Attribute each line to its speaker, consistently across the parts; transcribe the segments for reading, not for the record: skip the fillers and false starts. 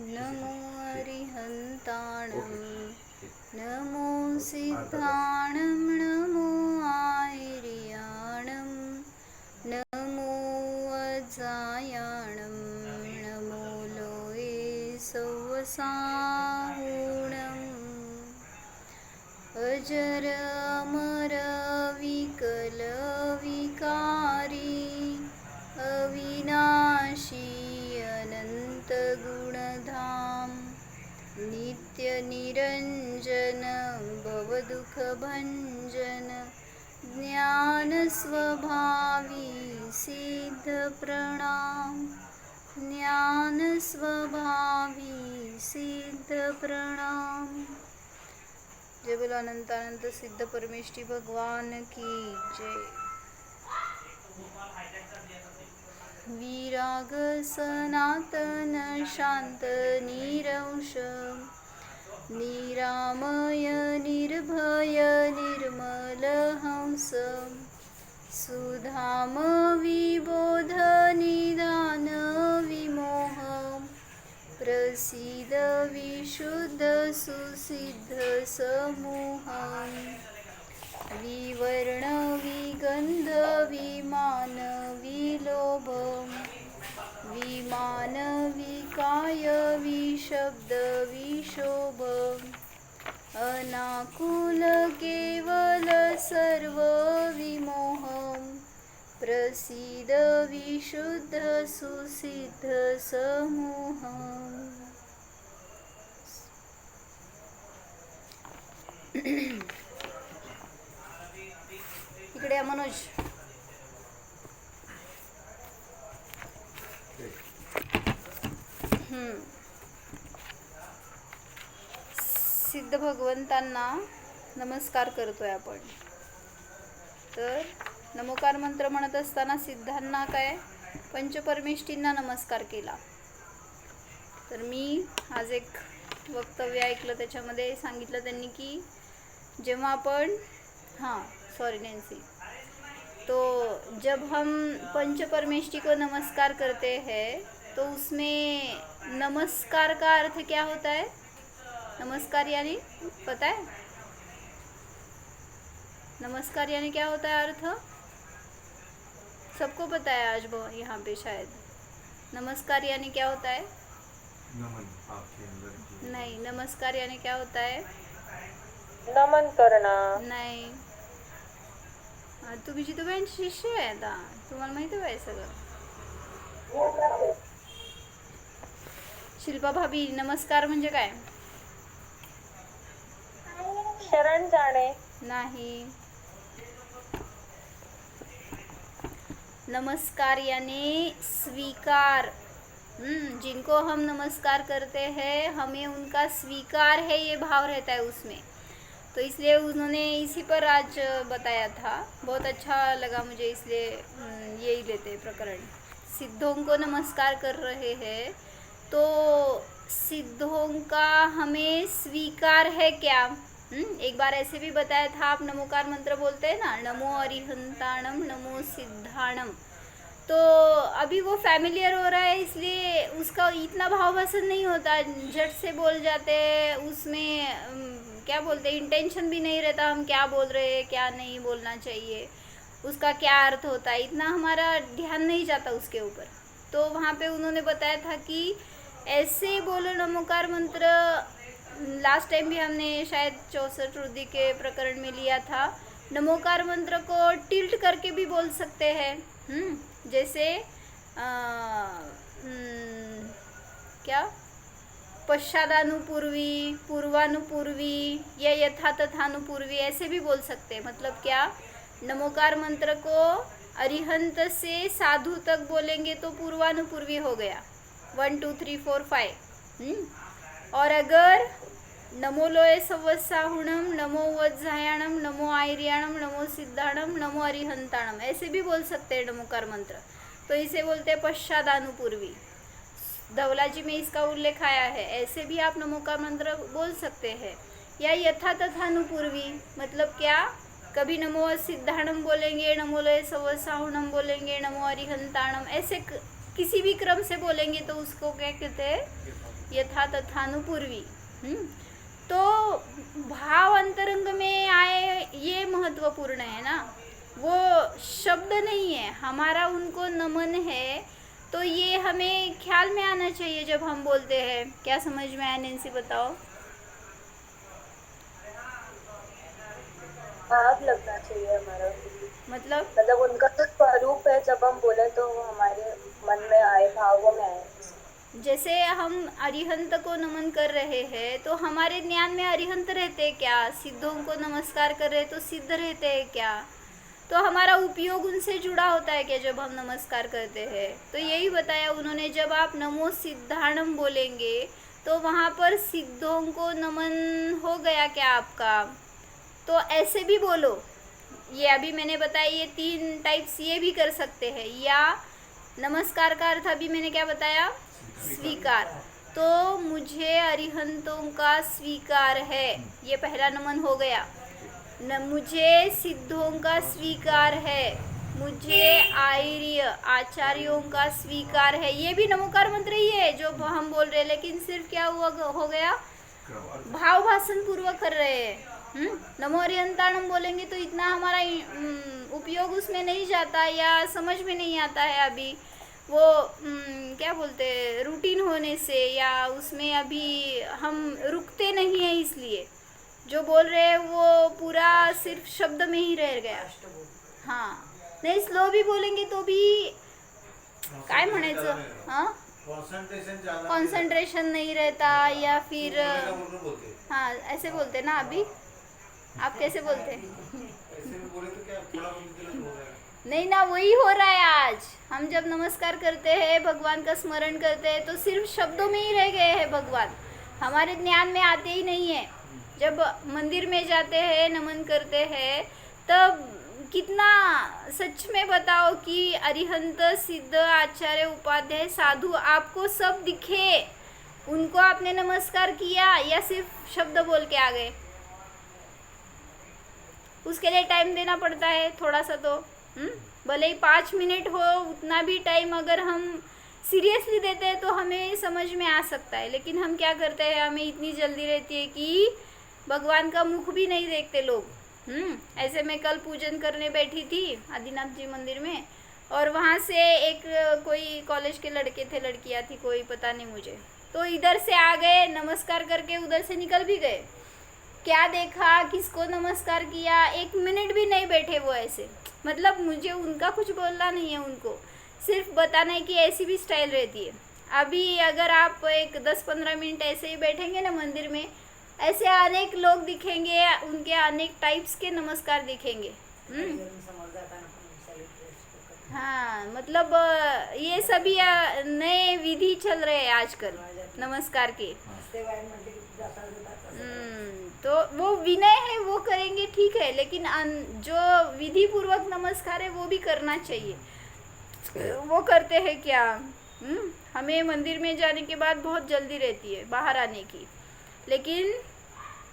Speaker 1: नमो अरिहन्ताणं नमो सिद्धाणं नमो आयर्याणं नमो वज्रायाणं नमो लोये सौवसाहुणम् अजर अमर विकल विकारी अविनाशी अनंत गुणधाम नित्य निरंजन भवदुःख भंजन ज्ञान स्वभावी सिद्ध प्रणाम ज्ञान स्वभावी सिद्ध प्रणाम। जय बोलो अनंत अनंत सिद्ध परमेष्ठी भगवान की जय। विराग सनातन शांत निरंश निरामय निर्भय निर्मल हंस सुधाम विबोध निदान विमोह प्रसिद्ध विशुद्ध सुसिद्ध समूह विवर्ण विगंध विमान विलोभ विमान विकाय विशब्द विशोभ अनाकुल केवल सर्व विमोह प्रसिद्ध विशुद्ध सुसिद्ध समूह। इकडे या मनोज। सिद्ध भगवंतांना नमस्कार करतोय आपण। तर नमोकार मंत्र म्हणत असताना सिद्धांना काय पंचपरमेष्ठींना नमस्कार केला। तर मी आज एक वक्तव्य ऐकलं, त्याच्यामध्ये सांगितलं त्यांनी की जेव्हा आपण सॉरी नैन्सी, तो जब हम पंचपरमेष्ठी को नमस्कार करते हैं तो उसमें नमस्कार का अर्थ क्या होता है? नमस्कार यानी पता है? नमस्कार यानी क्या होता है अर्थ? सबको पता है आज यहाँ पे शायद। नमस्कार यानी क्या होता है?
Speaker 2: नमन आपके अंदर की।
Speaker 1: नहीं, नमस्कार यानी क्या होता है?
Speaker 3: नमन करना।
Speaker 1: नाही, तुमची तो बँड शिष्य आहे आता, तुम्हाला माहिती आहे सगळं। शिल्पा भाभी, नमस्कार म्हणजे काय?
Speaker 3: शरण जाणे
Speaker 1: नाही, नमस्कार यानी स्वीकार। जिनको हम नमस्कार करते हैं हमें उनका स्वीकार है, ये भाव रहता है उसमें। तो इसलिए उन्होंने इसी पर आज बताया था, बहुत अच्छा लगा मुझे, इसलिए यही लेते प्रकरण। सिद्धों को नमस्कार कर रहे हैं तो सिद्धों का हमें स्वीकार है क्या? एक बार ऐसे भी बताया था, आप नमोकार मंत्र बोलते हैं ना, नमो अरिहंताणम नमो सिद्धाणम, तो अभी वो फैमिलियर हो रहा है, इसलिए उसका इतना भाव पसंद नहीं होता, झट से बोल जाते हैं, उसमें क्या बोलते हैं इंटेंशन भी नहीं रहता, हम क्या बोल रहे हैं क्या नहीं बोलना चाहिए, उसका क्या अर्थ होता है, इतना हमारा ध्यान नहीं जाता उसके ऊपर। तो वहाँ पे उन्होंने बताया था कि ऐसे बोलो नमोकार मंत्र। लास्ट टाइम भी हमने शायद 64 रुद्धि के प्रकरण में लिया था। नमोकार मंत्र को टिल्ट करके भी बोल सकते हैं, जैसे क्या पश्चादानुपूर्वी, पूर्वानुपूर्वी या यथा तथानुपूर्वी, ऐसे भी बोल सकते हैं। मतलब क्या, नमोकार मंत्र को अरिहंत से साधु तक बोलेंगे तो पूर्वानुपूर्वी हो गया, 1 2 3 4 5। और अगर नमो लोये सवसाहुणम नमो वज्रायाणम नमो आयर्याणम नमो सिद्धाणम नमो अरिहंताणम, ऐसे भी बोल सकते हैं नमोकार मंत्र। तो इसे बोलते हैं पश्चादानुपूर्वी। धवलाजी में इसका उल्लेख आया है, ऐसे भी आप नमोकार मंत्र बोल सकते हैं। या यथा तथानुपूर्वी, मतलब क्या, कभी नमो सिद्धाणम बोलेंगे, नमो लय सवसाहुणम बोलेंगे, नमो अरिहंताणम, ऐसे किसी भी क्रम से बोलेंगे तो उसको क्या कहते हैं, यथा तथानुपूर्वी। तो भाव अंतरंग में आए ये महत्वपूर्ण है ना, वो शब्द नहीं है हमारा, उनको नमन है। तो ये हमें ख्याल में आना चाहिए जब हम बोलते हैं। क्या समझ में आया नैन्सी, बताओ?
Speaker 3: भाव लगना चाहिए हमारा,
Speaker 1: मतलब
Speaker 3: उनका तो स्वरूप है, जब हम बोले तो वो हमारे मन में आए, भावों में आए।
Speaker 1: जैसे हम अरिहंत को नमन कर रहे हैं तो हमारे ज्ञान में अरिहंत रहते हैं क्या? सिद्धों को नमस्कार कर रहे तो सिद्ध रहते हैं क्या? तो हमारा उपयोग उनसे जुड़ा होता है क्या जब हम नमस्कार करते हैं? तो यही बताया उन्होंने, जब आप नमो सिद्धाणम बोलेंगे तो वहाँ पर सिद्धों को नमन हो गया क्या आपका? तो ऐसे भी बोलो, ये अभी मैंने बताया, ये 3 टाइप्स ये भी कर सकते हैं। या नमस्कार का अर्थ अभी मैंने क्या बताया? स्वीकार। तो मुझे अरिहंतों का स्वीकार है, ये पहला नमन हो गया। मुझे सिद्धों का स्वीकार है, मुझे आर्य आचार्यों का स्वीकार है। ये भी नमोकार मंत्र ही है जो हम बोल रहे हैं, लेकिन सिर्फ क्या हुआ हो गया, भाव भाषण पूर्वक कर रहे हैं। नमो अरिहंताणम बोलेंगे तो इतना हमारा उपयोग उसमें नहीं जाता या समझ में नहीं आता है अभी, वो क्या बोलते हैं, रूटीन होने से, या उसमें अभी हम रुकते नहीं हैं, इसलिए जो बोल रहे हैं वो पूरा सिर्फ शब्द में ही रह गया। हाँ, नहीं स्लो भी बोलेंगे तो भी काय म्हणायचं, हाँ कॉन्सेंट्रेशन नहीं रहता, या फिर हाँ ऐसे बोलते ना। अभी आप कैसे बोलते? नहीं ना, वही हो रहा है आज। हम जब नमस्कार करते हैं, भगवान का स्मरण करते हैं, तो सिर्फ शब्दों में ही रह गए हैं भगवान, हमारे ज्ञान में आते ही नहीं है। जब मंदिर में जाते हैं, नमन करते हैं, तब कितना सच में बताओ कि अरिहंत सिद्ध आचार्य उपाध्याय साधु आपको सब दिखे, उनको आपने नमस्कार किया या सिर्फ शब्द बोल के आ गए? उसके लिए टाइम देना पड़ता है थोड़ा सा, तो भले ही 5 मिनट हो, उतना भी टाइम अगर हम सीरियसली देते हैं तो हमें समझ में आ सकता है। लेकिन हम क्या करते हैं, हमें इतनी जल्दी रहती है कि भगवान का मुख भी नहीं देखते लोग। ऐसे मैं कल पूजन करने बैठी थी आदिनाथ जी मंदिर में, और वहाँ से एक कोई कॉलेज के लड़के थे, लड़कियाँ थी, कोई पता नहीं मुझे, तो इधर से आ गए, नमस्कार करके उधर से निकल भी गए। क्या देखा, किसको नमस्कार किया, 1 मिनट भी नहीं बैठे वो ऐसे। मतलब मुझे उनका कुछ बोलना नहीं है, उनको सिर्फ बताना है कि ऐसी भी स्टाइल रहती है। अभी अगर आप एक 10-15 मिनट ऐसे ही बैठेंगे ना मंदिर में, ऐसे अनेक लोग दिखेंगे, उनके अनेक टाइप्स के नमस्कार दिखेंगे। हाँ, मतलब ये सभी नए विधि चल रहे हैं आजकल नमस्कार के। तो वो विनय है, वो करेंगे ठीक है, लेकिन जो विधि पूर्वक नमस्कार है वो भी करना चाहिए। वो करते हैं क्या? हमें मंदिर में जाने के बाद बहुत जल्दी रहती है बाहर आने की, लेकिन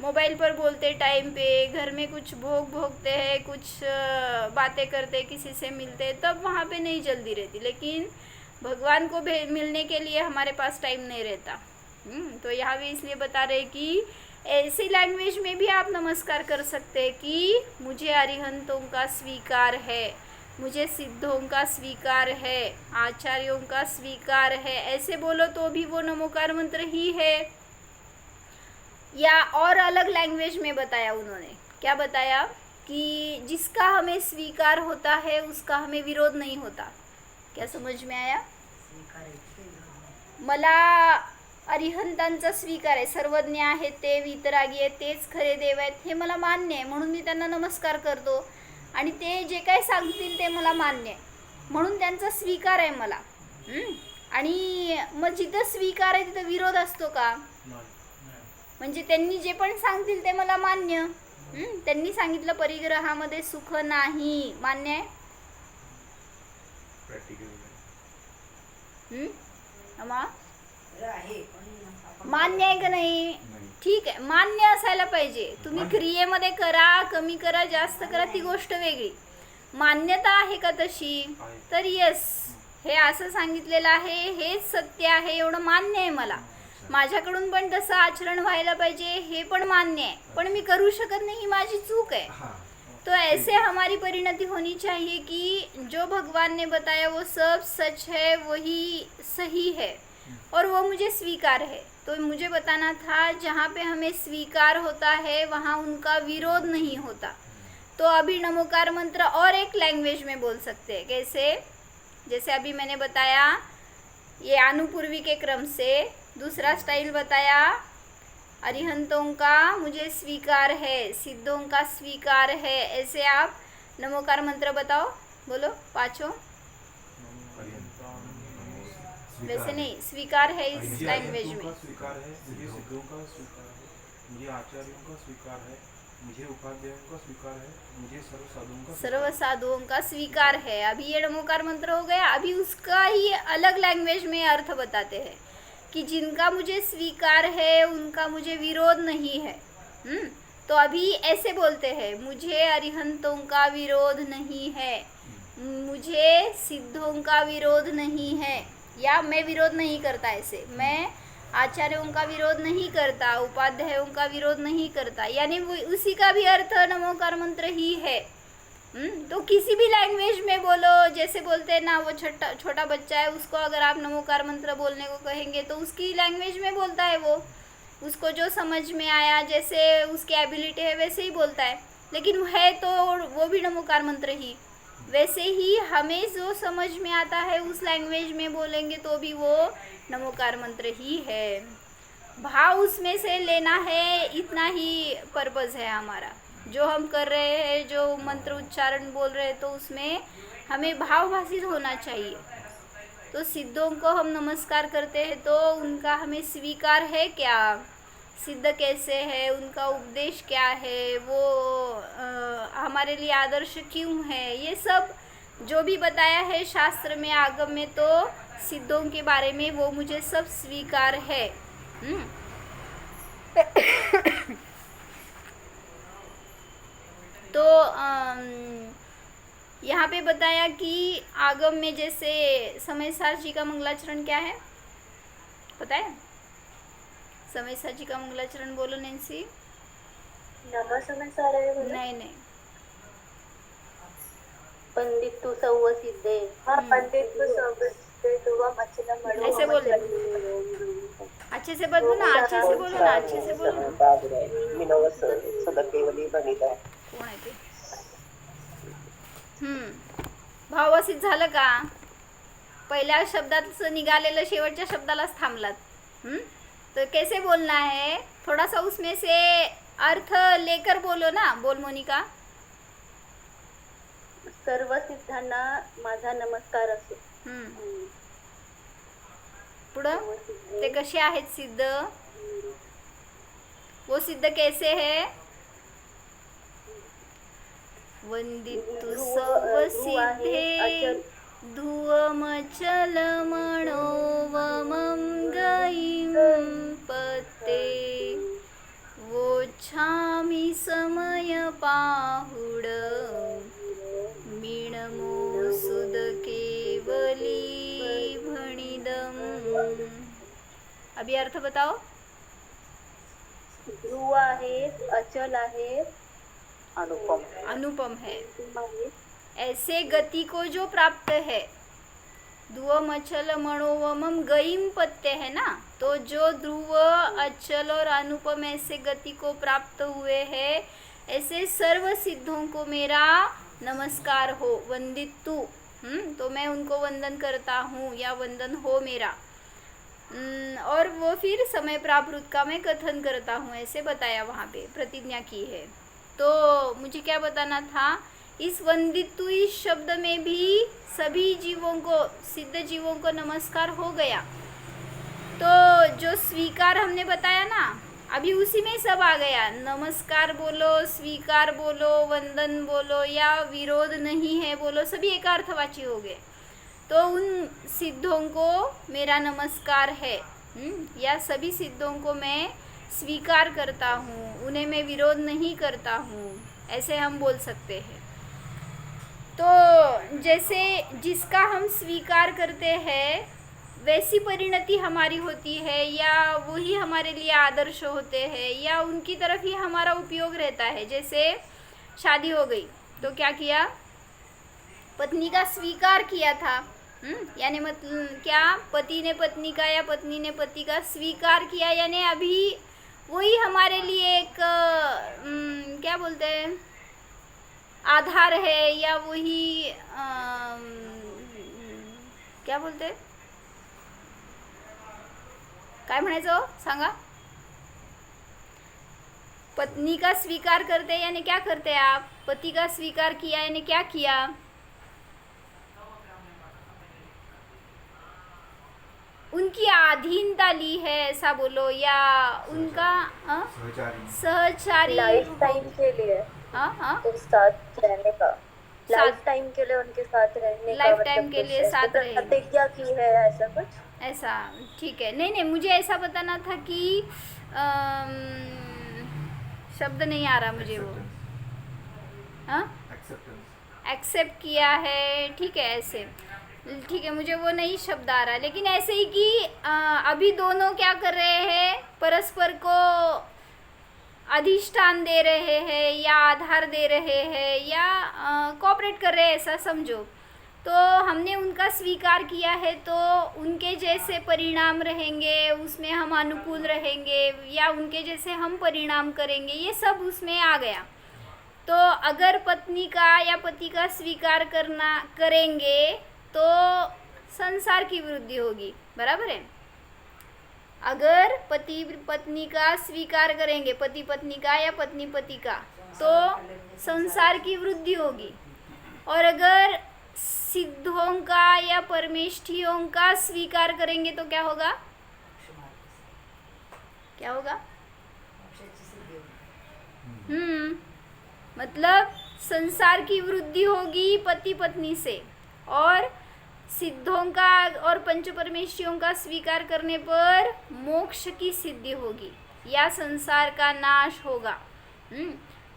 Speaker 1: मोबाइल पर बोलते टाइम पे, घर में कुछ भोगते हैं, कुछ बातें करते, किसी से मिलते, तब वहाँ पे नहीं जल्दी रहती। लेकिन भगवान को मिलने के लिए हमारे पास टाइम नहीं रहता। तो यहाँ भी इसलिए बता रहे कि ऐसी लैंग्वेज में भी आप नमस्कार कर सकते हैं कि मुझे अरिहंतों का स्वीकार है, मुझे सिद्धों का स्वीकार है, आचार्यों का स्वीकार है, ऐसे बोलो तो भी वो नमोकार मंत्र ही है। या और अलग लैंग्वेज में बताया उन्होंने, क्या बताया कि जिसका हमें स्वीकार होता है उसका हमें विरोध नहीं होता। क्या समझ में आया? मला अरिहंतांचा स्वीकार आहे, सर्वज्ञ आहेत ते, वितरागी आहेत, तेच खरे देव आहेत, हे मला मान्य आहे, म्हणून मी त्यांना नमस्कार करतो, आणि ते जे काय सांगतील ते मला मान्य आहे, म्हणून त्यांचा स्वीकार आहे मला। आणि मग जिथं स्वीकार आहे तिथं विरोध असतो का? म्हणजे त्यांनी जे पण सांगतील ते मला मान्य। त्यांनी सांगितलं परिग्रहामध्ये सुख नाही, मान्य आहे? मान्य आहे का नाही? ठीक आहे, मान्य असायला पाहिजे। तुम्ही क्रियेमध्ये करा, कमी करा, जास्त करा, ती गोष्ट वेगळी। मान्यता आहे का तशी? तर यस, हे असं सांगितलेलं आहे, हेच सत्य आहे, एवढं मान्य आहे मला. माझ्याकडून पण तसं आचरण व्हायला पाहिजे हे पण मान्य आहे, पण मी करू शकत नाही, ही माझी चूक आहे.
Speaker 2: हाँ
Speaker 1: तो ऐसे हमारी परिणति होनी चाहिए कि जो भगवान ने बताया वो सब सच है, वही सही है और वो मुझे स्वीकार है. तो मुझे बताना था जहाँ पे हमें स्वीकार होता है वहाँ उनका विरोध नहीं होता. तो अभी नमोकार मंत्र और एक लैंग्वेज में बोल सकते हैं. कैसे? जैसे अभी मैंने बताया ये अनुपूर्वी के क्रम से. दूसरा स्टाइल बताया अरिहंतों का मुझे स्वीकार है, सिद्धों का स्वीकार है. ऐसे आप नमोकार मंत्र बताओ, बोलो पांचों. वैसे नहीं, स्वीकार है इस लैंग्वेज में.
Speaker 4: स्वीकार है, मुझे सिद्धों का स्वीकार है, मुझे आचार्यों का स्वीकार है, मुझे उपाध्यायों का स्वीकार है, मुझे सर्व साधुओं का
Speaker 1: सर्व साधुओं का स्वीकार है. अभी ये नमोकार मंत्र हो गया. अभी उसका ही अलग लैंग्वेज में अर्थ बताते हैं कि जिनका मुझे स्वीकार है उनका मुझे विरोध नहीं है. तो अभी ऐसे बोलते हैं, मुझे अरिहंतों का विरोध नहीं है, मुझे सिद्धों का विरोध नहीं है, या मैं विरोध नहीं करता. ऐसे मैं आचार्यों का विरोध नहीं करता, उपाध्यायों का विरोध नहीं करता, यानी वो उसी का भी अर्थ नमोकार मंत्र ही है. तो किसी भी लैंग्वेज में बोलो. जैसे बोलते हैं ना, वो छोटा बच्चा है, उसको अगर आप नमोकार मंत्र बोलने को कहेंगे तो उसकी लैंग्वेज में बोलता है. वो उसको जो समझ में आया, जैसे उसकी एबिलिटी है वैसे ही बोलता है. लेकिन है तो वो भी नमोकार मंत्र ही. वैसे ही हमें जो समझ में आता है उस लैंग्वेज में बोलेंगे तो भी वो नमोकार मंत्र ही है. भाव उसमें से लेना है, इतना ही पर्पस है हमारा. जो हम कर रहे हैं, जो मंत्र उच्चारण बोल रहे हैं, तो उसमें हमें भावभाषित होना चाहिए. तो सिद्धों को हम नमस्कार करते हैं तो उनका हमें स्वीकार है क्या, सिद्ध कैसे है, उनका उपदेश क्या है, वो हमारे लिए आदर्श क्यों है, ये सब जो भी बताया है शास्त्र में, आगम में, तो सिद्धों के बारे में वो मुझे सब स्वीकार है. तो यहाँ पे बताया कि आगम में जैसे समय सार जी का मंगलाचरण क्या है, पता है? समय सार जी का मंगलाचरण बोलो नैन्सी.
Speaker 3: नमः समय सारा है बोला.
Speaker 1: नहीं,
Speaker 3: पंडित तू सव्व सिद्धे. हाँ, पंडित तू सव्व सिद्धे दुवा मचला मड़ो.
Speaker 1: ऐसे बोल. अच्छे से बोलो ना, अच्छे से बोलो ना, अच्छे से बोलो ना.
Speaker 3: मिनवस सदकेवली बनिता.
Speaker 1: कोण आहे ते? भावसित झालं का? पहिल्या शब्दात निघालेलं शेवटच्या शब्दालाच थांबलात. तो कैसे बोलना है, थोड़ा सा उसमें से अर्थ लेकर बोलो ना. बोल मोनिका.
Speaker 3: सर्व सिद्धांना माझा नमस्कार असो.
Speaker 1: पुढं ते कसे आहेत सिद्ध, वो सिद्ध कैसे है. वंदितु सर्व सिद्धे ध्रुवमचल मनोवमं गईं पते. वोच्छामि समय पाहुड मीणमो सुद केवली भणिदम. अभी अर्थ बताओ.
Speaker 3: ध्रुव आहे, अचल आहे,
Speaker 1: अनुपम है. ऐसे गति को जो प्राप्त है, ध्रुव अचल मनोवमम गईम पत्ते है ना, तो जो ध्रुव अचल और अनुपम ऐसे गति को प्राप्त हुए हैं, ऐसे सर्व सिद्धों को मेरा नमस्कार हो. वंदितु, तो मैं उनको वंदन करता हूँ या वंदन हो मेरा. और वो फिर समय प्राप्त का मैं कथन करता हूँ, ऐसे बताया वहाँ पे, प्रतिज्ञा की है. तो मुझे क्या बताना था, इस वंदितु इस शब्द में भी सभी जीवों को, सिद्ध जीवों को नमस्कार हो गया. तो जो स्वीकार हमने बताया ना, अभी उसी में सब आ गया. नमस्कार बोलो, स्वीकार बोलो, वंदन बोलो या विरोध नहीं है बोलो, सभी एकार्थवाची हो गए. तो उन सिद्धों को मेरा नमस्कार है, या सभी सिद्धों को मैं स्वीकार करता हूँ, उन्हें मैं विरोध नहीं करता हूँ, ऐसे हम बोल सकते हैं. तो जैसे जिसका हम स्वीकार करते हैं वैसी परिणति हमारी होती है, या वही हमारे लिए आदर्श होते हैं, या उनकी तरफ ही हमारा उपयोग रहता है। जैसे शादी हो गई तो क्या किया, पत्नी का स्वीकार किया था, यानी मतलब क्या, पति ने पत्नी का या पत्नी ने पति का स्वीकार किया, यानी अभी वही हमारे लिए एक क्या बोलते हैं, आधार है, या वही क्या बोलते, काय म्हणायचं सांगा। पत्नी का स्वीकार करते यानी क्या करते आप, पति का स्वीकार किया यानी क्या किया, उनकी अधीनता ली है ऐसा बोलो, या उनका सहचारी
Speaker 3: लाइफ टाइम के लिए,
Speaker 1: हाँ
Speaker 3: तो साथ रहने का, लाइफ टाइम के लिए उनके साथ रहने का,
Speaker 1: लाइफ टाइम के लिए साथ रहने,
Speaker 3: प्रतिज्ञा की है ऐसा कुछ,
Speaker 1: ऐसा ठीक है। नहीं मुझे ऐसा बताना था कि शब्द नहीं आ रहा मुझे वो, हाँ एक्सेप्ट किया है, ठीक है ऐसे, ठीक है मुझे वो नहीं शब्द आ रहा, लेकिन ऐसे ही कि अभी दोनों क्या कर रहे हैं, परस्पर को अधिष्ठान दे रहे हैं या आधार दे रहे हैं या कोऑपरेट कर रहे हैं ऐसा समझो। तो हमने उनका स्वीकार किया है तो उनके जैसे परिणाम रहेंगे, उसमें हम अनुकूल रहेंगे, या उनके जैसे हम परिणाम करेंगे, ये सब उसमें आ गया। तो अगर पत्नी का या पति का स्वीकार करेंगे तो संसार की वृद्धि होगी, बराबर है। अगर पति पत्नी का स्वीकार करेंगे, पति पत्नी का या पत्नी पति का, तो संसार की वृद्धि होगी। और अगर सिद्धों का या परमेष्ठियों का स्वीकार करेंगे तो क्या होगा, क्या होगा, मतलब संसार की वृद्धि होगी पति पत्नी से, और सिद्धों का और पंच परमेष्ठियों का स्वीकार करने पर मोक्ष की सिद्धि होगी या संसार का नाश होगा।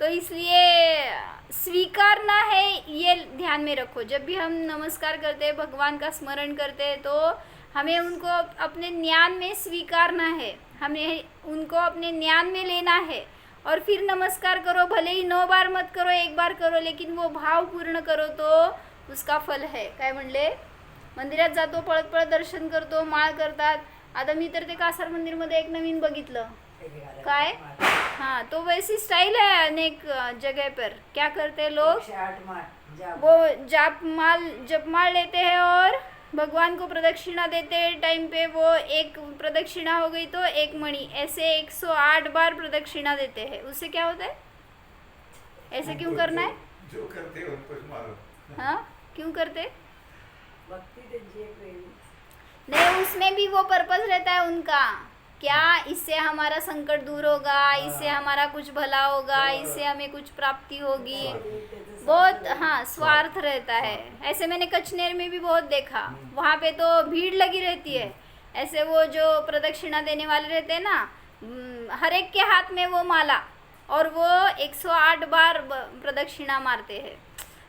Speaker 1: तो इसलिए स्वीकारना है, ये ध्यान में रखो। जब भी हम नमस्कार करते हैं, भगवान का स्मरण करते हैं, तो हमें उनको अपने ज्ञान में स्वीकारना है, हमें उनको अपने ज्ञान में लेना है, और फिर नमस्कार करो। भले ही 9 बार मत करो, 1 बार करो, लेकिन वो भाव पूर्ण करो तो उसका फल है। काय म्हणले, मंदिरात जातो, पळत पळत दर्शन करतो, माळ करतात। आता मी तर ते कासार मंदिरमध्ये एक नवीन बघितलं, काय, हाँ, तो वैसी स्टाइल है अनेक जगह पर। क्या करते हैं लोग, वो जपमाल लेते हैं और भगवान को प्रदक्षिणा देते हैं। टाइम पे वो एक प्रदक्षिणा हो गई तो 1 मणि, ऐसे 108 बार प्रदक्षिणा देते हैं। उससे क्या होता है, ऐसे क्यों करना है,
Speaker 2: जो करते हैं उनको मारो।
Speaker 1: हाँ, क्यों करते, नहीं, उसमें भी वो पर्पस रहता है उनका, क्या इससे हमारा संकट दूर होगा, इससे हमारा कुछ भला होगा, इससे हमें कुछ प्राप्ति होगी, बहुत, हाँ, स्वार्थ रहता है। ऐसे मैंने कचनेर में भी बहुत देखा, वहाँ पे तो भीड़ लगी रहती है। ऐसे वो जो प्रदक्षिणा देने वाले रहते हैं ना, हर एक के हाथ में वो माला, और वो 108 बार प्रदक्षिणा मारते हैं।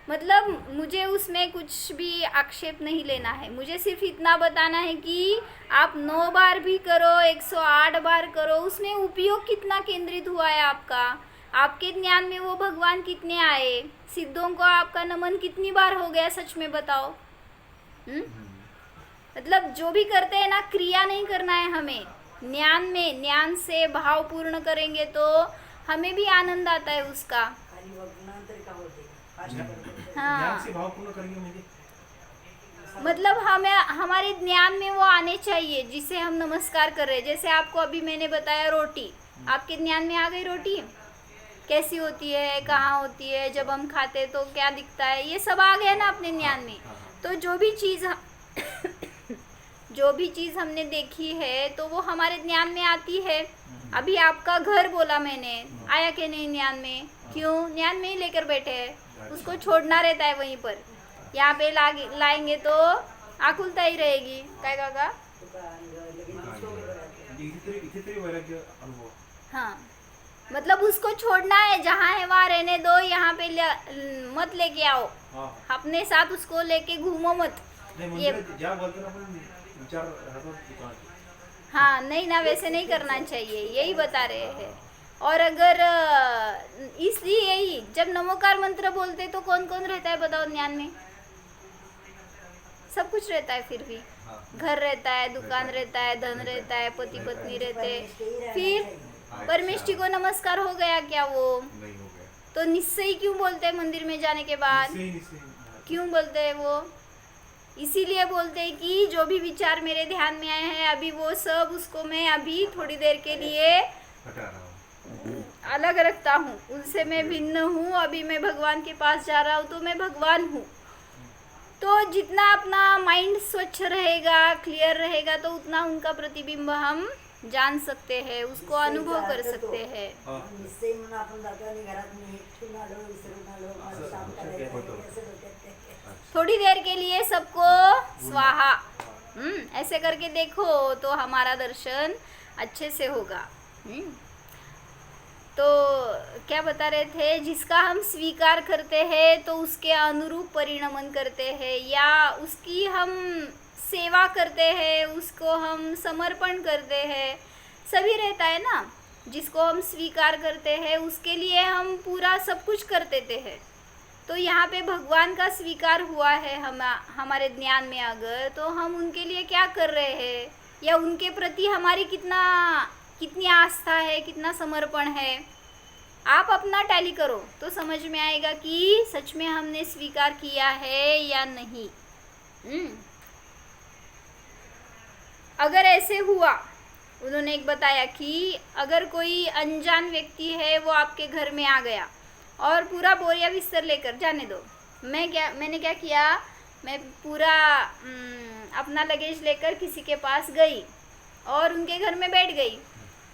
Speaker 1: मतलब मुझे उसमें कुछ भी आक्षेप नहीं लेना है, मुझे सिर्फ इतना बताना है कि आप 9 बार भी करो, 108 बार करो, उसमें उपयोग कितना केंद्रित हुआ है आपका, आपके ज्ञान में वो भगवान कितने आए, सिद्धों को आपका नमन कितनी बार हो गया, सच में बताओ। मतलब जो भी करते हैं ना, क्रिया नहीं करना है हमें, ज्ञान में, ज्ञान से भाव पूर्ण करेंगे तो हमें भी आनंद आता है उसका।
Speaker 4: ज्ञान से भाव पूर्ण करेंगे मुझे,
Speaker 1: मतलब हमें हमारे ज्ञान में वो आने चाहिए जिसे हम नमस्कार कर रहे हैं। जैसे आपको अभी मैंने बताया रोटी, आपके ज्ञान में आ गई रोटी कैसी होती है, कहाँ होती है, जब हम खाते तो क्या दिखता है, ये सब आ गया ना अपने ज्ञान में। तो जो भी चीज़ हमने देखी है तो वो हमारे ज्ञान में आती है। अभी आपका घर बोला मैंने, आया कि नहीं ज्ञान में, क्यों, ज्ञान में ही लेकर बैठे हैं, उसको छोड़ना रहता है वहीं पर। यहाँ पे लाएंगे तो आकुलता ही रहेगी, काय काका, हाँ, मतलब उसको छोड़ना है, जहाँ है वहाँ रहने दो, यहाँ पे मत लेके आओ।
Speaker 4: हाँ
Speaker 1: अपने साथ उसको लेके घूमो मत।
Speaker 4: नहीं
Speaker 1: ये
Speaker 4: मंदिर ज्या बोलते ना अपन विचार राहतो दुकान पे।
Speaker 1: हाँ नहीं ना, वैसे नहीं करना चाहिए, यही बता रहे हैं। और अगर इसलिए यही जब नमोकार मंत्र बोलते तो कौन कौन रहता है बताओ ज्ञान में? सब कुछ रहता है, फिर भी घर रहता है, दुकान रहता है, धन रहता है, पति पत्नी रहते हैं। फिर परमेष्ठी को नमस्कार हो गया क्या वो?
Speaker 2: नहीं हो गया।
Speaker 1: तो निश्चय क्यों बोलते हैं मंदिर में जाने के बाद?
Speaker 4: निश्चय
Speaker 1: क्यों बोलते हैं वो? इसीलिए बोलते हैं कि जो भी विचार मेरे ध्यान में आए हैं अभी वो सब उसको मैं अभी थोड़ी देर के लिए
Speaker 2: हटा रहा हूँ।
Speaker 1: अलग रखता हूँ, उनसे मैं भिन्न हूँ। अभी मैं भगवान के पास जा रहा हूँ तो मैं भगवान हूँ। तो जितना अपना माइंड स्वच्छ रहेगा, क्लियर रहेगा, तो उतना उनका प्रतिबिंब हम जान सकते हैं, उसको अनुभव कर सकते हैं।
Speaker 5: निश्चय म्हणून आपण जातो आणि घरात मी ठेवून आलो, विसरून आलो, मला काम करायचं आहे, असं डोक्यात ते.
Speaker 1: थोड़ी देर के लिए सबको स्वाहा, ऐसे करके देखो तो हमारा दर्शन अच्छे से होगा। तो क्या बता रहे थे, जिसका हम स्वीकार करते हैं तो उसके अनुरूप परिणमन करते हैं, या उसकी हम सेवा करते हैं, उसको हम समर्पण करते हैं, सभी रहता है ना। जिसको हम स्वीकार करते हैं उसके लिए हम पूरा सब कुछ कर देते हैं। तो यहाँ पे भगवान का स्वीकार हुआ है हमारे ज्ञान में, अगर तो हम उनके लिए क्या कर रहे हैं, या उनके प्रति हमारी कितनी आस्था है, कितना समर्पण है, आप अपना टैली करो तो समझ में आएगा कि सच में हमने स्वीकार किया है या नहीं। अगर ऐसे हुआ, उन्होंने एक बताया कि अगर कोई अनजान व्यक्ति है वो आपके घर में आ गया और पूरा बोरिया बिस्तर लेकर, जाने दो, मैंने क्या किया, मैं पूरा अपना लगेज लेकर किसी के पास गई और उनके घर में बैठ गई।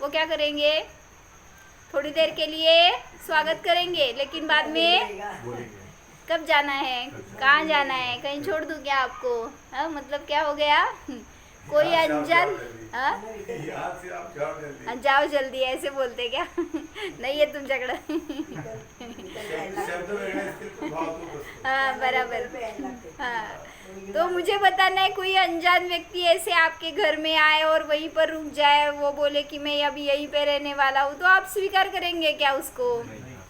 Speaker 1: वो क्या करेंगे, थोड़ी देर के लिए स्वागत करेंगे, लेकिन बाद में
Speaker 2: बोलेंगे
Speaker 1: कब जाना है, कहाँ जाना है, कहीं छोड़ दूँ क्या आपको? मतलब क्या हो गया, कोई अनजान,
Speaker 2: यहाँ से आप जाओ जल्दी।
Speaker 1: जाओ जल्दी, ऐसे बोलते क्या? नहीं है तुमच्याकडं?
Speaker 2: शब्द वेगळे असतील पण भाव तोच असतो।
Speaker 1: हाँ बराबर। हाँ, तो मुझे बताना है, कोई अनजान व्यक्ति ऐसे आपके घर में आए और वहीं पर रुक जाए, वो बोले कि मैं अभी यहीं पे रहने वाला हूँ, तो आप स्वीकार करेंगे क्या उसको?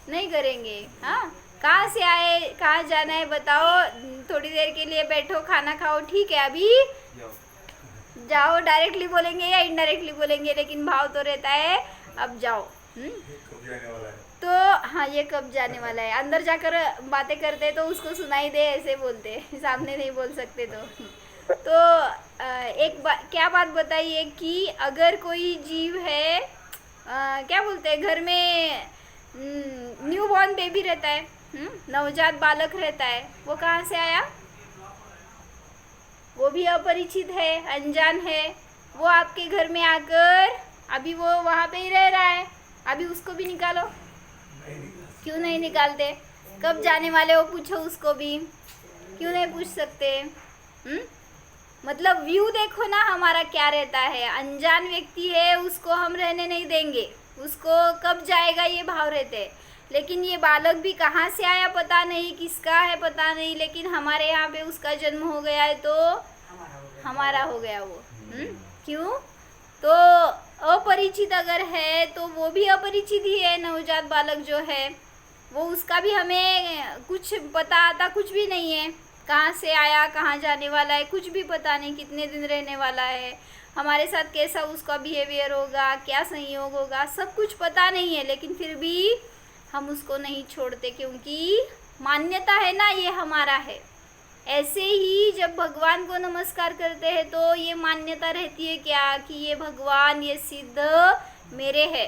Speaker 1: नहीं करेंगे। हाँ, कहाँ से आए, कहाँ जाना है बताओ, थोड़ी देर के लिए बैठो, खाना खाओ, ठीक है अभी जाओ, डायरेक्टली बोलेंगे या इनडायरेक्टली बोलेंगे, लेकिन भाव तो रहता है अब जाओ।
Speaker 2: कब जाने वाला है?
Speaker 1: तो हाँ, ये कब जाने वाला है, अंदर जाकर बातें करते तो उसको सुनाई दे, ऐसे बोलते, सामने नहीं बोल सकते। तो क्या बात बताइए कि अगर कोई जीव है, क्या बोलते हैं, घर में न्यू बॉर्न बेबी रहता है, नवजात बालक रहता है, वो कहाँ से आया? वो भी अपरिचित है, अनजान है, वो आपके घर में आकर अभी वो वहाँ पे ही रह रहा है, अभी उसको भी निकालो। क्यों नहीं निकालते? कब जाने वाले हो पूछो उसको भी, क्यों नहीं पूछ सकते? मतलब व्यू देखो ना हमारा क्या रहता है। अनजान व्यक्ति है, उसको हम रहने नहीं देंगे, उसको कब जाएगा ये भाव रहते हैं। लेकिन ये बालक भी कहाँ से आया पता नहीं, किसका है पता नहीं, लेकिन हमारे यहाँ पे उसका जन्म हो गया है तो हमारा हो गया वो। क्यों? तो अपरिचित अगर है तो वो भी अपरिचित ही है, नवजात बालक जो है वो, उसका भी हमें कुछ पता आता कुछ भी नहीं है, कहाँ से आया, कहाँ जाने वाला है, कुछ भी पता नहीं, कितने दिन रहने वाला है, हमारे साथ कैसा उसका बिहेवियर होगा, क्या संयोग होगा, सब कुछ पता नहीं है। लेकिन फिर भी हम उसको नहीं छोड़ते, क्योंकि मान्यता है ना, ये हमारा है। ऐसे ही जब भगवान को नमस्कार करते हैं तो ये मान्यता रहती है क्या, कि ये भगवान, ये सिद्ध मेरे है।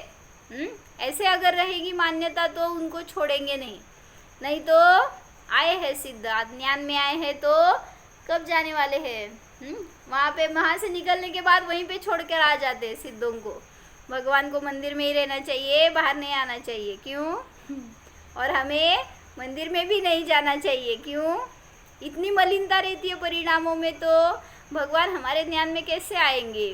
Speaker 1: ऐसे अगर रहेगी मान्यता तो उनको छोड़ेंगे नहीं तो आए हैं सिद्ध, ज्ञान में आए हैं तो कब जाने वाले हैं? वहाँ से निकलने के बाद वहीं पे छोड़ कर आ जाते हैं सिद्धों को। भगवान को मंदिर में ही रहना चाहिए, बाहर नहीं आना चाहिए। क्यों? और हमें मंदिर में भी नहीं जाना चाहिए। क्यों? इतनी मलिनता रहती है परिणामों में, तो भगवान हमारे ज्ञान में कैसे आएंगे?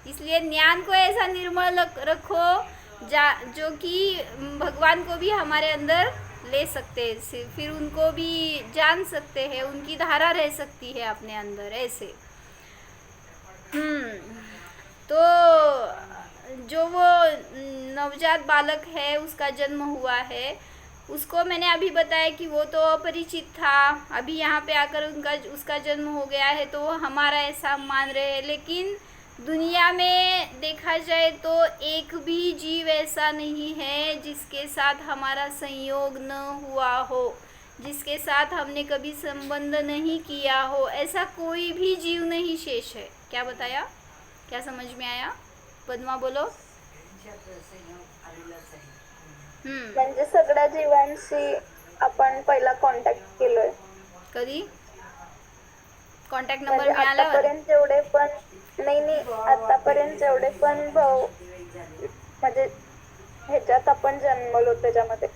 Speaker 1: इसलिए ज्ञान को ऐसा निर्मल रखो जो कि भगवान को भी हमारे अंदर ले सकते हैं, फिर उनको भी जान सकते हैं, उनकी धारा रह सकती है अपने अंदर ऐसे। तो जो वो नवजात बालक है उसका जन्म हुआ है, उसको मैंने अभी बताया कि वो तो अपरिचित था, अभी यहाँ पे आकर उसका जन्म हो गया है तो वो हमारा ऐसा मान रहे हैं। लेकिन दुनिया में देखा जाए तो एक भी जीव ऐसा नहीं है जिसके साथ हमारा संयोग न हुआ हो, जिसके साथ हमने कभी संबंध नहीं किया हो, ऐसा कोई भी जीव नहीं शेष है। क्या बताया? क्या समझ में आया? पद्मा बोलो।
Speaker 3: म्हणजे सगळ्या जीवांशी आपण पहिला कॉन्टॅक्ट केलोय।
Speaker 1: कधी कॉन्टॅक्ट नंबर
Speaker 3: म्हणजे
Speaker 1: मिळाल्यावर?
Speaker 3: आतापर्यंत जेवढे पण नाही आतापर्यंत जेवढे पण भाऊ म्हणजे ह्याच्यात आपण जन्मलो त्याच्यामध्ये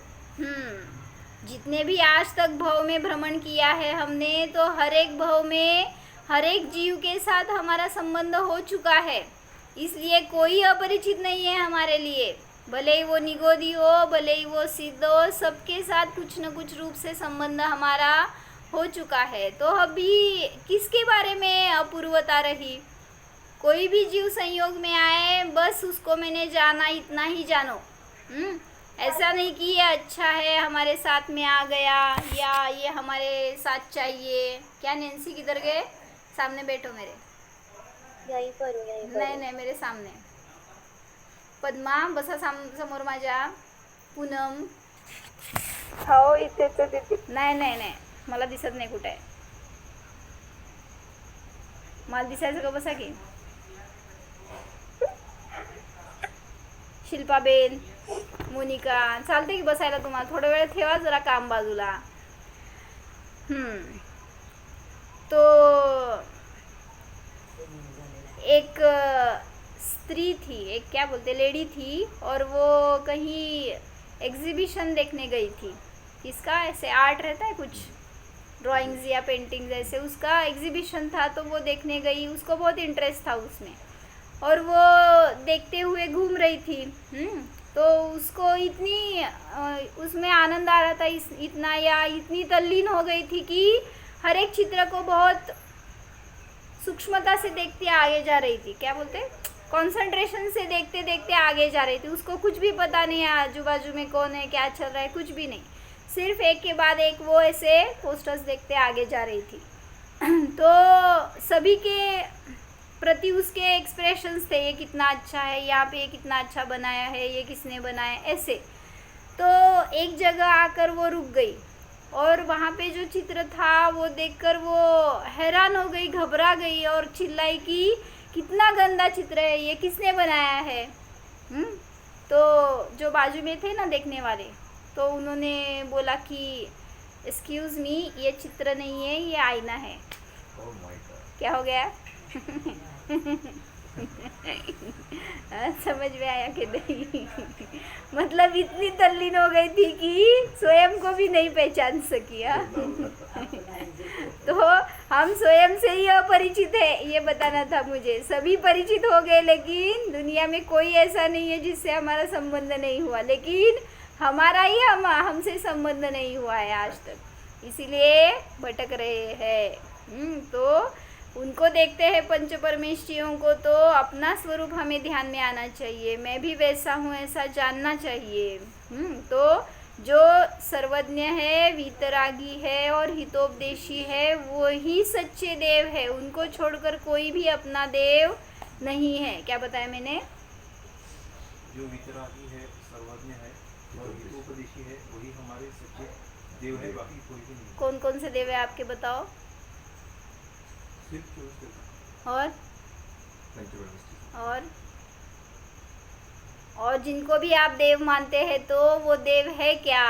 Speaker 1: जितने भी आज तक भव में भ्रमण किया है हमने, तो हर एक भव में हर एक जीव के साथ हमारा संबंध हो चुका है, इसलिए कोई अपरिचित नहीं है हमारे लिए। भले ही वो निगोदी हो, भले ही वो सिद्ध हो, सबके साथ कुछ न कुछ रूप से संबंध हमारा हो चुका है। तो अभी किसके बारे में अपूर्वता रही? कोई भी जीव संयोग में आए, बस उसको मैंने जाना, इतना ही जानो। ऐसा नहीं कि ये अच्छा है हमारे साथ में आ गया या ये हमारे साथ चाहिए। क्या नैन्सी किधर गए? सामने बैठो मेरे।
Speaker 3: यही करू
Speaker 1: नहीं नहीं, मेरे सामने। पद्मा बसा समोर माझ्या। पूनम
Speaker 3: हो इथेच आहे दीदी।
Speaker 1: नाही नाही नाही, मला दिसत नाही कुठे आहे। मला दिसायचं का? बसा की। शिल्पाबेन, मोनिका, चालते की बसायला तुम्हाला? थोडा वेळ ठेवा जरा काम बाजूला। तो एक स्त्री थी, एक क्या बोलते लेडी थी, और वो कहीं एग्जीबिशन देखने गई थी। किसका? ऐसे आर्ट रहता है कुछ, ड्राइंग्स या पेंटिंग्स ऐसे, उसका एग्जीबिशन था तो वो देखने गई। उसको बहुत इंटरेस्ट था उसमें और वो देखते हुए घूम रही थी। तो उसको इतनी उसमें आनंद आ रहा था, इतना या इतनी तल्लीन हो गई थी कि हर एक चित्र को बहुत सूक्ष्मता से देखते आगे जा रही थी। क्या बोलते? कंसंट्रेशन से देखते देखते आगे जा रही थी। उसको कुछ भी पता नहीं है आजू बाजू में कौन है, क्या चल रहा है, कुछ भी नहीं। सिर्फ एक के बाद एक वो ऐसे पोस्टर्स देखते आगे जा रही थी। तो सभी के प्रति उसके एक्सप्रेशंस थे, ये कितना अच्छा है, यहाँ पे ये कितना अच्छा बनाया है, ये किसने बनाया, ऐसे। तो एक जगह आकर वो रुक गई और वहाँ पे जो चित्र था वो देखकर वो हैरान हो गई, घबरा गई और चिल्लाई कि कितना गंदा चित्र है, ये किसने बनाया है। तो जो बाजू में थे ना देखने वाले, तो उन्होंने बोला कि एक्सक्यूज़ मी, ये चित्र नहीं है, ये आईना है।
Speaker 2: Oh my God.
Speaker 1: क्या हो गया? समझ में आया कि नहीं? मतलब इतनी तल्लीन हो गई थी कि स्वयं को भी नहीं पहचान सकी। तो हम स्वयं से ही अपरिचित है, ये बताना था मुझे। सभी परिचित हो गए, लेकिन दुनिया में कोई ऐसा नहीं है जिससे हमारा संबंध नहीं हुआ, लेकिन हमारा ही हमसे संबंध नहीं हुआ है आज तक, इसीलिए भटक रहे हैं। तो उनको देखते हैं पंच परमेष्ठियों को, तो अपना स्वरूप हमें ध्यान में आना चाहिए। मैं भी वैसा हूँ ऐसा जानना चाहिए। तो जो सर्वज्ञ है, वीतरागी है और हितोपदेशी है, वो ही सच्चे देव है। उनको छोड़कर कोई भी अपना देव नहीं है। क्या बताया मैंने?
Speaker 4: जो वीतरागी है, सर्वज्ञ है और हितोपदेशी है, वही हमारे सच्चे देव है, बाकी कोई भी नहीं।
Speaker 1: कौन कौन से देव है आपके बताओ?
Speaker 4: सिर्फ 24 देव।
Speaker 1: और
Speaker 2: पंचवटी।
Speaker 1: और जिनको भी आप देव मानते हैं तो वो देव है क्या,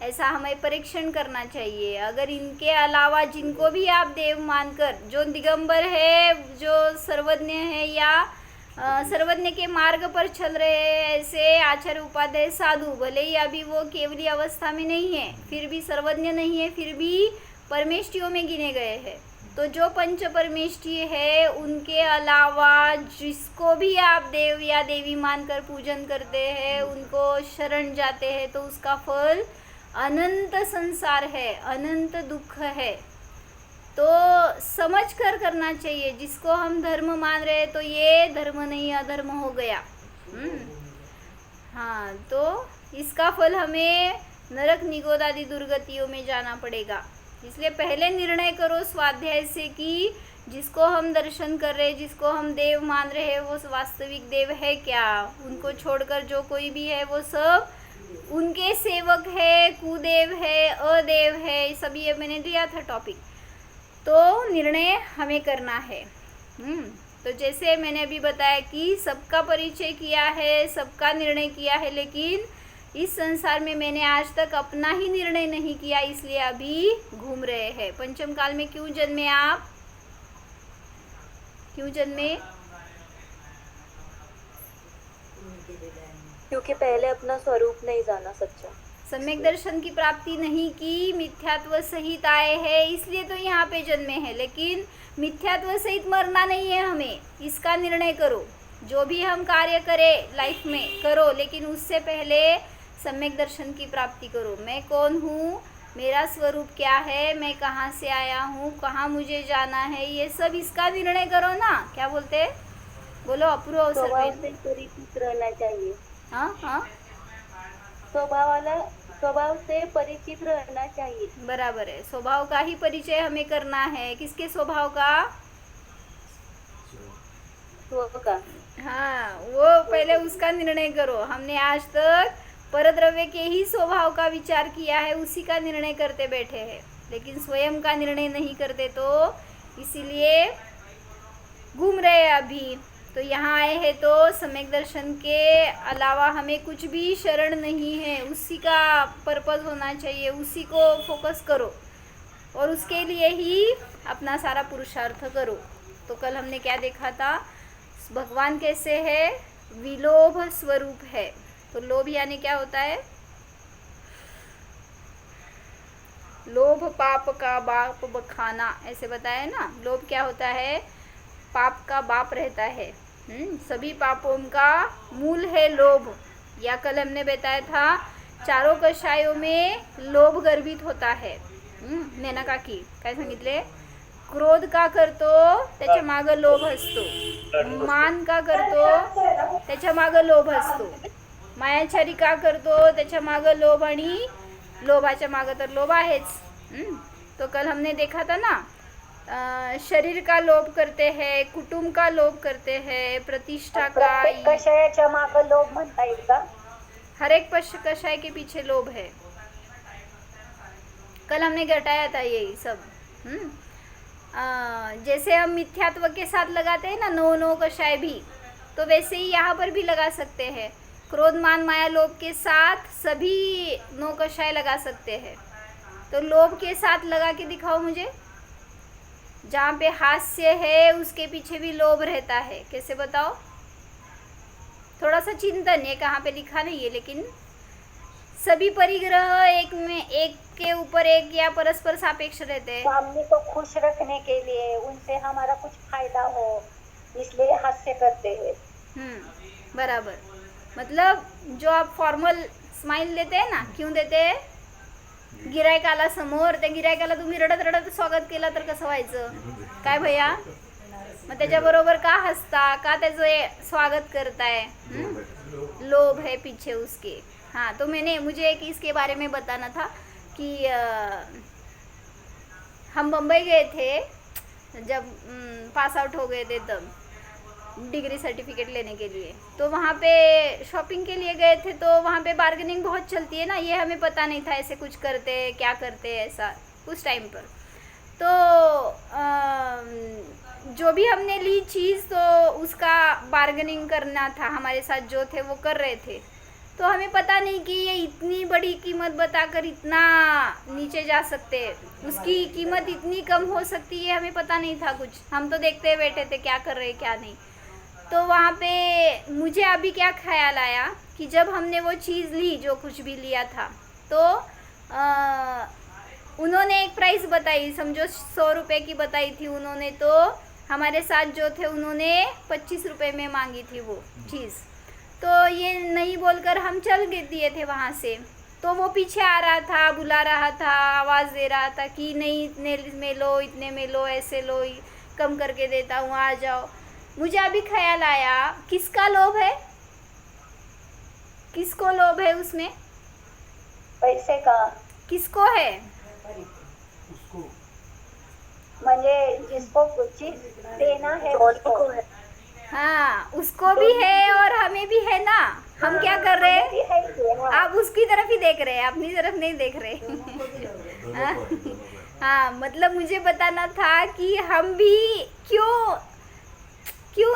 Speaker 1: ऐसा हमें परीक्षण करना चाहिए। अगर इनके अलावा जिनको भी आप देव मानकर, जो दिगंबर है, जो सर्वज्ञ है या सर्वज्ञ के मार्ग पर चल रहे हैं, ऐसे आचार्य उपाध्याय साधु, भले ही अभी वो केवली अवस्था में नहीं है, फिर भी सर्वज्ञ नहीं है, फिर भी परमेष्ठियों में गिने गए हैं। तो जो पंच परमेष्ठी है, उनके अलावा जिसको भी आप देव या देवी मानकर पूजन करते हैं, उनको शरण जाते हैं, तो उसका फल अनंत संसार है, अनंत दुख है, तो समझ कर करना चाहिए। जिसको हम धर्म मान रहे हैं तो ये धर्म नहीं अधर्म हो गया। हाँ, तो इसका फल हमें नरक निगोद आदि दुर्गतियों में जाना पड़ेगा। इसलिए पहले निर्णय करो स्वाध्याय से कि जिसको हम दर्शन कर रहे हैं, जिसको हम देव मान रहे हैं, वो वास्तविक देव है क्या? उनको छोड़कर जो कोई भी है वो सब उनके सेवक है, कुदेव है, अदेव है, सब ये मैंने दिया था टॉपिक। तो निर्णय हमें करना है। तो जैसे मैंने अभी बताया कि सबका परिचय किया है, सबका निर्णय किया है, लेकिन इस संसार में मैंने आज तक अपना ही निर्णय नहीं किया, इसलिए अभी घूम रहे हैं। पंचम काल में क्यों जन्मे आप? क्यों जन्मे?
Speaker 3: क्योंकि पहले अपना स्वरूप नहीं जाना सच्चा,
Speaker 1: सम्यक दर्शन की प्राप्ति नहीं की, मिथ्यात्व सहित आए हैं, इसलिए तो यहाँ पे जन्मे हैं। लेकिन मिथ्यात्व सहित मरना नहीं है हमें, इसका निर्णय करो। जो भी हम कार्य करें लाइफ में करो, लेकिन उससे पहले सम्यक दर्शन की प्राप्ति करो। मैं कौन हूँ, मेरा स्वरूप क्या है, मैं कहाँ से आया हूँ, कहाँ मुझे जाना है, ये सब इसका निर्णय करो ना। क्या बोलते हैं? बोलो अपूर्व अवसर पे।
Speaker 3: परिचित रहना चाहिए।
Speaker 1: हाँ हाँ,
Speaker 3: स्वभाव से परिचित रहना चाहिए।
Speaker 1: बराबर है। स्वभाव का ही परिचय हमें करना है। किसके स्वभाव का?
Speaker 3: का।
Speaker 1: हाँ, वो पहले उसका निर्णय करो। हमने आज तक परद्रव्य के ही स्वभाव का विचार किया है, उसी का निर्णय करते बैठे हैं, लेकिन स्वयं का निर्णय नहीं करते, तो इसीलिए घूम रहे हैं अभी। तो यहाँ आए हैं तो सम्यक दर्शन के अलावा हमें कुछ भी शरण नहीं है, उसी का पर्पस होना चाहिए, उसी को फोकस करो और उसके लिए ही अपना सारा पुरुषार्थ करो। तो कल हमने क्या देखा था? भगवान कैसे है? विलोभ स्वरूप है। तो लोभ यानी क्या होता है? लोभ पाप का बाप बखाना, ऐसे बताया ना। लोभ क्या होता है? पाप का बाप रहता है। सभी पापों का मूल है लोभ। या कल हमने बताया था चारों कषायों में लोभ गर्भित होता है। नैना काकी काय सांगितले? क्रोध का करतो त्याच्या मागं लोभ असतो, मान का करतो त्याच्या मागं लोभ असतो, मायाचारी का करतो त्याच्या मागं लोभ, आणि लोभाच्या मागं तर लोभ आहेच। तो कल हमने देखा था ना, शरीर का लोभ करते हैं, कुटुंब का लोभ करते हैं, प्रतिष्ठा का।
Speaker 3: कषायाच्या मागं लोभ म्हणता येईल का?
Speaker 1: हर एक कषाय के पीछे लोभ है। कल हमने घटाया था यही सब। जैसे हम मिथ्यात्व के साथ लगाते हैं ना नौ कषाय भी, तो वैसे ही यहाँ पर भी लगा सकते हैं। क्रोध मान माया लोभ के साथ सभी 9 कषाय लगा सकते हैं। तो लोभ के साथ लगा के दिखाओ मुझे। जहाँ पे हास्य है उसके पीछे भी लोभ रहता है। कैसे बताओ? थोड़ा सा चिंतन, ये कहाँ पे लिखा नहीं है, लेकिन सभी परिग्रह एक के ऊपर एक या परस्पर सापेक्ष रहते हैं।
Speaker 3: सामने को खुश रखने के लिए, उनसे हमारा कुछ फायदा हो, इसलिए हास्य करते हैं।
Speaker 1: बराबर। मतलब जो आप फॉर्मल स्माइल देते हैं ना, क्यों देते हैं? गिरायकाला समोर, त्या गिरायकाला तुम्ही रडत रडत स्वागत केलं तर कसं व्हायचं? काय भैया? मग त्याच्याबरोबर का हसता, का त्याचं स्वागत करताय? लोभ है पीछे उसके। हाँ, तो मुझे एक इसके बारे में बताना था कि हम बम्बई गए थे जब पास आउट हो गए थे, तब डिग्री सर्टिफिकेट लेने के लिए। तो वहाँ पे शॉपिंग के लिए गए थे, तो वहाँ पे बार्गेनिंग बहुत चलती है ना, ये हमें पता नहीं था ऐसे कुछ करते क्या करते ऐसा उस टाइम पर। तो जो भी हमने ली चीज़, तो उसका बार्गेनिंग करना था, हमारे साथ जो थे वो कर रहे थे। तो हमें पता नहीं कि ये इतनी बड़ी कीमत बताकर इतना नीचे जा सकते, उसकी कीमत इतनी कम हो सकती है, हमें पता नहीं था कुछ। हम तो देखते बैठे थे क्या कर रहे क्या नहीं। तो वहाँ पे मुझे अभी क्या ख्याल आया कि जब हमने वो चीज़ ली, जो कुछ भी लिया था, तो उन्होंने एक प्राइस बताई, समझो 100 रुपये की बताई थी उन्होंने, तो हमारे साथ जो थे उन्होंने 25 रुपये में मांगी थी वो चीज़। तो ये नहीं बोलकर हम चल दिए थे वहाँ से। तो वो पीछे आ रहा था, बुला रहा था, आवाज़ दे रहा था कि नहीं इतने में लो, ऐसे लो, कम करके देता हूँ, आ जाओ। मुझे अभी ख्याल आया, किसका लोभ है, किसको लोभ है उसमें,
Speaker 3: पैसे का,
Speaker 1: किसको है?
Speaker 4: उसको
Speaker 3: म्हणजे जिसको चीज देना है उसको है।
Speaker 1: हाँ, उसको भी है और हमें भी है ना। हम क्या कर रहे हैं?
Speaker 3: है कि, हाँ।
Speaker 1: आप उसकी तरफ ही देख रहे हैं, अपनी तरफ नहीं देख रहे।
Speaker 2: दोनों को है।
Speaker 1: हाँ, मतलब मुझे बताना था कि हम भी क्यों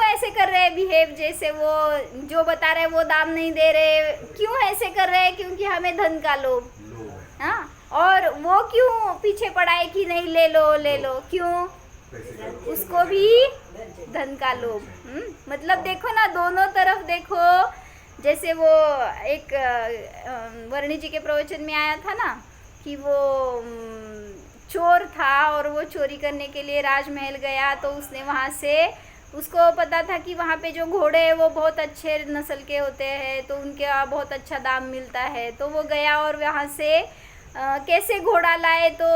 Speaker 1: ऐसे कर रहे हैं बिहेव, जैसे वो जो बता रहे वो दाम नहीं दे रहे, क्यों ऐसे कर रहे हैं? क्योंकि हमें धन का लोभ।
Speaker 2: लोभ है,
Speaker 1: हाँ, और वो क्यों पीछे पड़ा है कि नहीं ले लो, क्यों?
Speaker 2: पैसे का लोभ।
Speaker 1: उसको भी धन का लोभ। मतलब देखो ना, दोनों तरफ देखो। जैसे वो एक वर्णी जी के प्रवचन में आया था ना कि वो चोर था और वो चोरी करने के लिए राजमहल गया, तो उसने वहाँ से, उसको पता था कि वहाँ पे जो घोड़े हैं वो बहुत अच्छे नस्ल के होते हैं, तो उनके बहुत अच्छा दाम मिलता है। तो वो गया और वहाँ से कैसे घोड़ा लाए, तो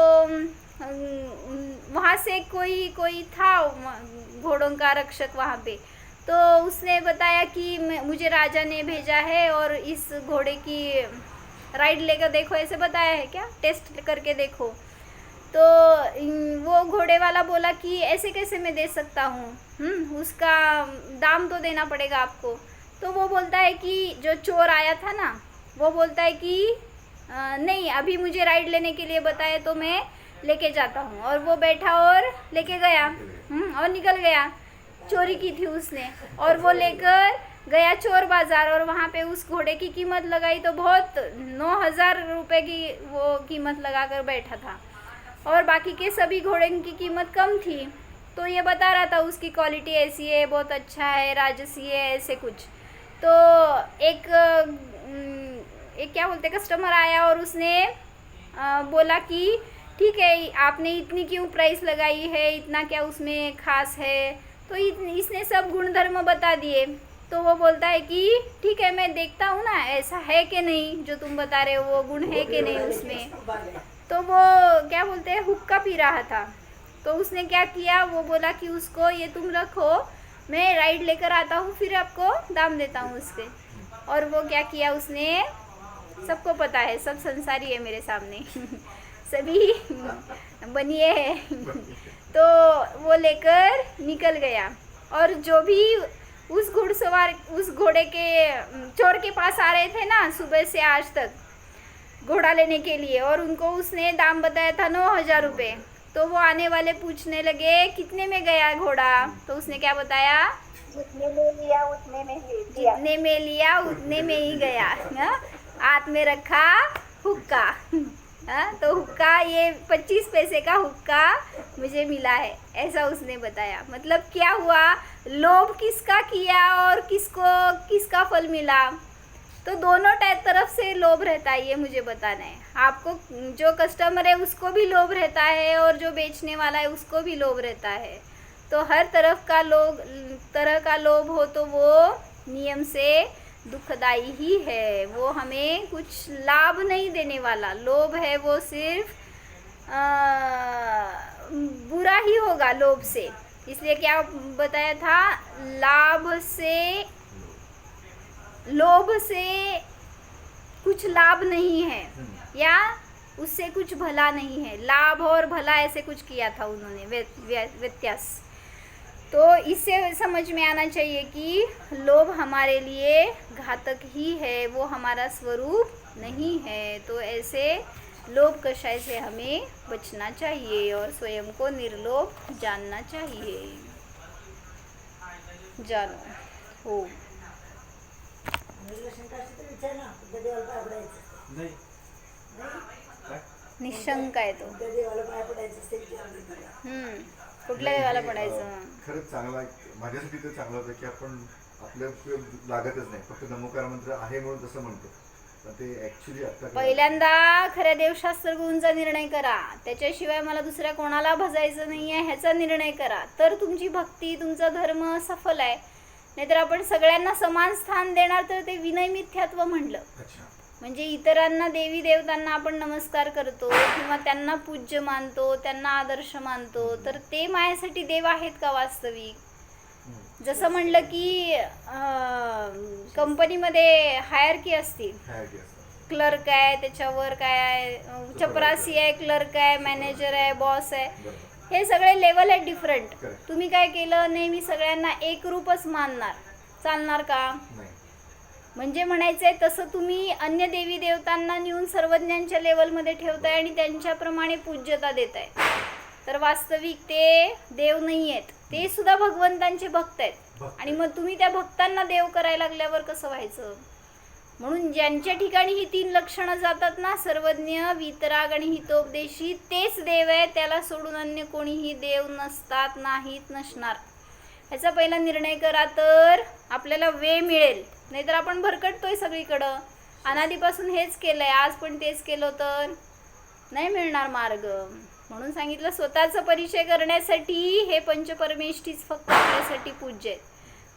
Speaker 1: वहाँ से कोई था घोड़ों का रक्षक वहाँ पे, तो उसने बताया कि मुझे राजा ने भेजा है और इस घोड़े की राइड लेकर देखो, ऐसे बताया है क्या, टेस्ट करके देखो। तो वो घोड़े वाला बोला कि ऐसे कैसे मैं दे सकता हूँ, उसका दाम तो देना पड़ेगा आपको। तो वो बोलता है कि जो चोर आया था ना, वो बोलता है कि नहीं, अभी मुझे राइड लेने के लिए बताया तो मैं लेके जाता हूँ। और वो बैठा और लेके गया, और निकल गया। चोरी की थी उसने, और वो लेकर गया चोर बाज़ार, और वहाँ पे उस घोड़े की कीमत लगाई तो बहुत 9,000 रुपये की वो कीमत लगा कर बैठा था, और बाकी के सभी घोड़े की कीमत कम थी। तो ये बता रहा था उसकी क्वालिटी ऐसी है, बहुत अच्छा है, राजसी है, ऐसे कुछ। तो एक क्या बोलते, कस्टमर आया और उसने बोला कि ठीक है, आपने इतनी क्यों प्राइस लगाई है, इतना क्या उसमें खास है? तो इसने सब गुणधर्म बता दिए। तो वो बोलता है कि ठीक है, मैं देखता हूँ ना ऐसा है कि नहीं, जो तुम बता रहे हो वो गुण है कि नहीं उसमें। तो वो क्या बोलते हैं, हुक्का पी रहा था। तो उसने क्या किया, वो बोला कि उसको ये तुम रखो, मैं राइड लेकर आता हूँ, फिर आपको दाम देता हूँ उसके। और वो क्या किया उसने, सबको पता है, सब संसारी है मेरे सामने सभी बनिए हैं तो वो लेकर निकल गया, और जो भी उस घोड़े के चोर के पास आ रहे थे ना सुबह से आज तक घोड़ा लेने के लिए, और उनको उसने दाम बताया था 9,000 रुपये। तो वो आने वाले पूछने लगे कितने में गया घोड़ा, तो उसने क्या बताया,
Speaker 3: जितने में लिया उतने में ही दिया।
Speaker 1: जितने में लिया उतने में ही गया। हाथ में रखा हुक्का, तो हुक्का, ये 25 पैसे का हुक्का मुझे मिला है, ऐसा उसने बताया। मतलब क्या हुआ, लोभ किसका किया और किसका फल मिला? तो दोनों तरफ से लोभ रहता है, ये मुझे बताना है आपको। जो कस्टमर है उसको भी लोभ रहता है, और जो बेचने वाला है उसको भी लोभ रहता है। तो हर तरह का लोभ हो तो वो नियम से दुखदाई ही है, वो हमें कुछ लाभ नहीं देने वाला। लोभ है वो सिर्फ बुरा ही होगा लोभ से। इसलिए क्या बताया था, लोभ से कुछ लाभ नहीं है, या उससे कुछ भला नहीं है। लाभ और भला ऐसे कुछ किया था उन्होंने व्यत्यास। तो इससे समझ में आना चाहिए कि लोभ हमारे लिए घातक ही है, वो हमारा स्वरूप नहीं है। तो ऐसे लोभ कषाय से हमें बचना चाहिए और स्वयं को निर्लोभ जानना चाहिए। जानो हो।
Speaker 5: विचार ना, त्या देवाला पाय पडायचं
Speaker 4: नाही
Speaker 5: नाही?
Speaker 1: निशंक आहे तो।
Speaker 5: त्या देवाला पाय पडायचं असते, विचार नाही तुला.
Speaker 1: कुठल्या देवाला पडायचं?
Speaker 2: खरंच चांगला, माझ्यासाठी तर चांगलं होतं की आपण आपल्या उपयोग लागतच नाही, फक्त नमोकार मंत्र आहे म्हणून तसं म्हणतो, पण ते ऍक्च्युली आता
Speaker 1: पहिल्यांदा खऱ्या देवशास्त्र गुरूंचा निर्णय करा, त्याच्याशिवाय मला दुसऱ्या कोणाला भजायचं नाही आहे ह्याचा निर्णय करा, तर तुमची भक्ती, तुमचा धर्म सफल आहे. नाहीतर आपण सगळ्यांना समान स्थान देणार तर ते विनय मिथ्यात्व म्हणलं.
Speaker 2: अच्छा,
Speaker 1: म्हणजे इतरांना देवी देवतांना आपण नमस्कार करतो किंवा त्यांना पूज्य मानतो, त्यांना आदर्श मानतो, तर ते माझ्यासाठी देव आहेत का वास्तविक? जसं म्हणलं की कंपनीमध्ये हायरकी असतील,
Speaker 2: hierarchy असतं.
Speaker 1: क्लर्क आहे, त्याच्यावर काय आहे, चपरासी आहे, क्लर्क आहे, मॅनेजर आहे, बॉस आहे,
Speaker 2: बरोबर.
Speaker 1: हे सगळे लेवल आहेत डिफरंट.
Speaker 2: Correct.
Speaker 1: तुम्ही काय केलं, नेहमी सगळ्यांना एकरूपच मानणार, चालणार का?
Speaker 2: नाही.
Speaker 1: म्हणजे म्हणायचंय तसं तुम्ही अन्य देवी देवतांना नेऊन सर्वज्ञांच्या लेवलमध्ये ठेवताय आणि त्यांच्याप्रमाणे पूज्यता देताय, तर वास्तविक ते देव नाही आहेत, ते सुद्धा भगवंतांचे भक्त आहेत.
Speaker 2: भक्त.
Speaker 1: आणि मग तुम्ही त्या भक्तांना देव करायला लागल्यावर कसं व्हायचं? म्हणून ज्यांच्या ठिकाणी ही 3 लक्षणं जातात ना, सर्वज्ञ, वीतराग आणि हितोपदेशी, तेच देव आहे. त्याला सोडून अन्य कोणीही देव नसतात, नाहीत, नसणार. ह्याचा पहिला निर्णय करा, तर आपल्याला वेळ मिळेल. नाहीतर आपण भरकटतोय सगळीकडं, अनादीपासून हेच केलंय, आज पण तेच केलं तर नाही मिळणार मार्ग. म्हणून सांगितलं, स्वतःचा परिचय करण्यासाठी हे पंचपरमेष्ठीच फक्त आपल्यासाठी पूज्य आहेत.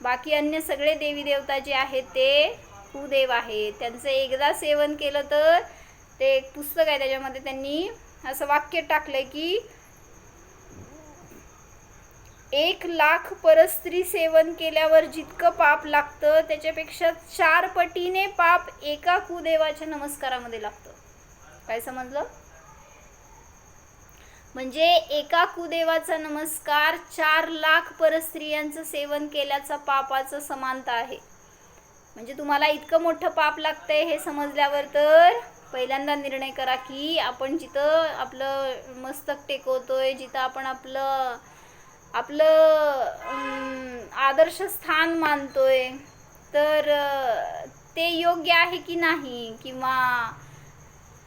Speaker 1: बाकी अन्य सगळे देवी देवता जे आहेत ते कुदेव आहेत. त्यांचं एकदा सेवन केलं तर, ते एक पुस्तक आहे त्याच्यामध्ये त्यांनी असं वाक्य टाकलंय की 1,00,000 परस्त्री सेवन केल्यावर जितकं पाप लागतं त्याच्यापेक्षा 4 पटीने पाप एका कुदेवाच्या नमस्कारामध्ये लागतं. काय समजलं? म्हणजे एका कुदेवाचा नमस्कार 4,00,000 परस्त्रियांचं सेवन केल्याचा पापाचं समानता आहे. म्हणजे तुम्हाला इतकं मोठं पाप लागतंय हे समजल्यावर तर पहिल्यांदा निर्णय करा की आपण जिथं आपलं मस्तक टेकवतोय, जिथं आपण आपलं आदर्श स्थान मानतोय, तर ते योग्य आहे की नाही, किंवा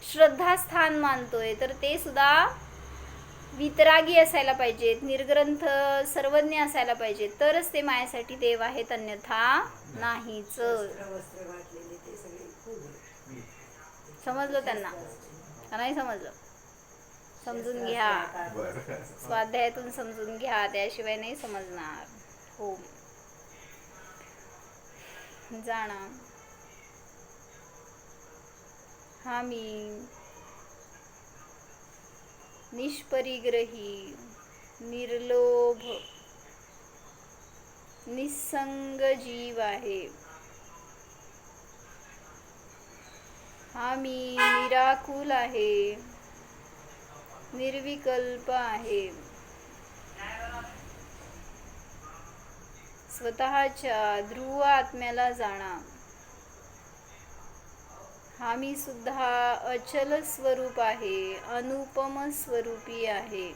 Speaker 1: श्रद्धास्थान मानतोय, तर ते सुद्धा वितरागी असायला पाहिजेत, निर्ग्रंथ सर्वज्ञ असायला पाहिजेत, तरच ते माझ्यासाठी देव आहेत, अन्यथा नाहीच.
Speaker 5: वस्त्र घातलेले ते सगळे खूप आहे.
Speaker 1: समजलं त्यांना का नाही समजलं? समजून घ्या,
Speaker 2: बरं.
Speaker 1: स्वाध्यायातून समजून घ्या, त्याशिवाय नाही समजणार. हो, जाणा. हा मी निष्परिग्रही, निर्लोभ, निसंग जीव आहे. हा मी निराकुल आहे, निर्विकल्प आहे. स्वतःच्या ध्रुव आत्म्याला जाणा. हा मी सुद्धा अचल स्वरूप आहे, अनुपम स्वरूपी आहे.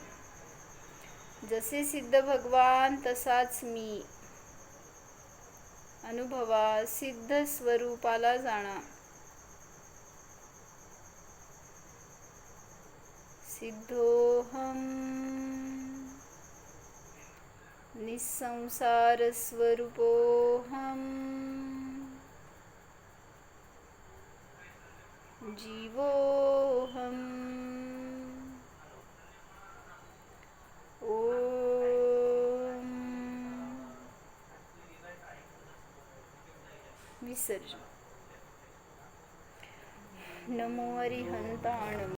Speaker 1: जसे सिद्ध भगवान तसाच मी. अनुभवा सिद्ध स्वरूपाला जाणा. सिद्धोहम निसंसार स्वरूपोहम जीवोहम. ओम विसर्जन. नमो अरिहंताणं.